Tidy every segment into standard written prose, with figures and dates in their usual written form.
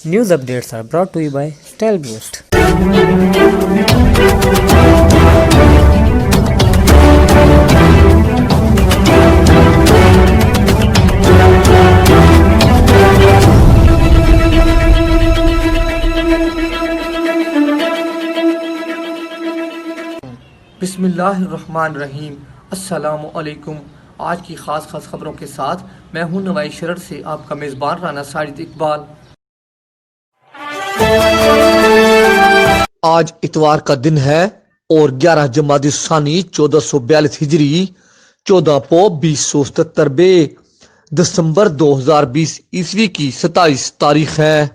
News updates are brought to you by StyleBoost. بسم اللہ الرحمن الرحیم۔ السلام علیکم۔ آج کی خاص خبروں کے ساتھ میں ہوں نوائی شرر سے آپ کا میزبان رانا ساجد اقبال۔ آج اتوار کا دن ہے اور 11 جمادی الثانی 1442 ہجری 14 پو 2077 دسمبر 2020 عیسوی کی 27 تاریخ ہے۔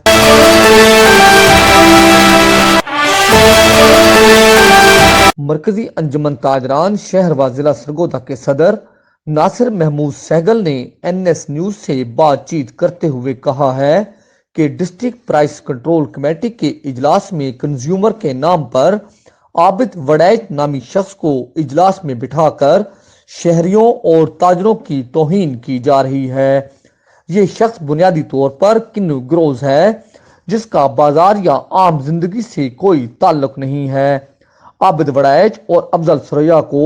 مرکزی انجمن تاجران شہر و ضلع سرگودا کے صدر ناصر محمود سہگل نے این ایس نیوز سے بات چیت کرتے ہوئے کہا ہے کہ ڈسٹرکٹ پرائس کنٹرول کمیٹی کے اجلاس میں کنزیومر کے نام پر عابد وڑیچ نامی شخص کو اجلاس میں بٹھا کر شہریوں اور تاجروں کی توہین کی جا رہی ہے۔ یہ شخص بنیادی طور پر کنو گروز ہے جس کا بازار یا عام زندگی سے کوئی تعلق نہیں ہے۔ عابد وڑیچ اور افضل ثریا کو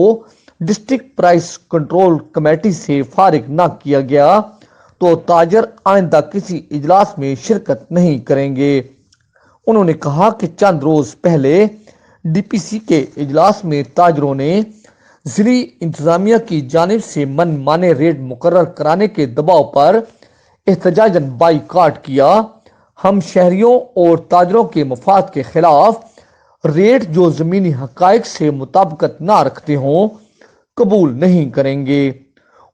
ڈسٹرکٹ پرائس کنٹرول کمیٹی سے فارغ نہ کیا گیا تو تاجر آئندہ کسی اجلاس میں شرکت نہیں کریں گے۔ انہوں نے کہا کہ چند روز پہلے ڈی پی سی کے اجلاس میں تاجروں نے ضلعی انتظامیہ کی جانب سے من مانے ریٹ مقرر کرانے کے دباؤ پر احتجاجاً بائیکاٹ کیا۔ ہم شہریوں اور تاجروں کے مفاد کے خلاف ریٹ جو زمینی حقائق سے مطابقت نہ رکھتے ہوں قبول نہیں کریں گے۔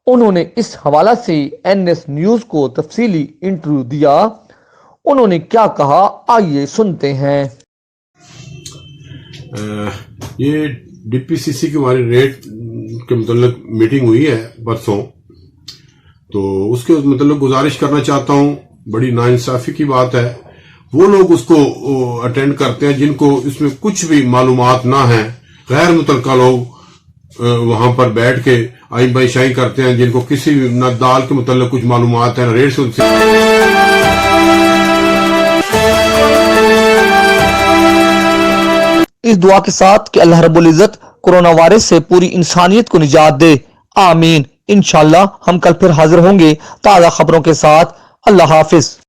انہوں نے اس حوالہ سے این ایس نیوز کو تفصیلی انٹرویو دیا۔ انہوں نے کیا کہا آئیے سنتے ہیں۔ یہ ڈی پی سی سی کے ہمارے ریٹ کے متعلق میٹنگ ہوئی ہے پرسوں، تو اس کے متعلق گزارش کرنا چاہتا ہوں۔ بڑی ناانصافی کی بات ہے، وہ لوگ اس کو اٹینڈ کرتے ہیں جن کو اس میں کچھ بھی معلومات نہ ہیں، غیر متعلقہ لوگ وہاں پر بیٹھ کے آئی بائی شائی کرتے ہیں جن کو کسی بھی نہ دال کے متعلق کچھ معلومات ہیں نہ ریٹ سے۔ اس دعا کے ساتھ کہ اللہ رب العزت کورونا وائرس سے پوری انسانیت کو نجات دے، آمین۔ انشاءاللہ ہم کل پھر حاضر ہوں گے تازہ خبروں کے ساتھ۔ اللہ حافظ۔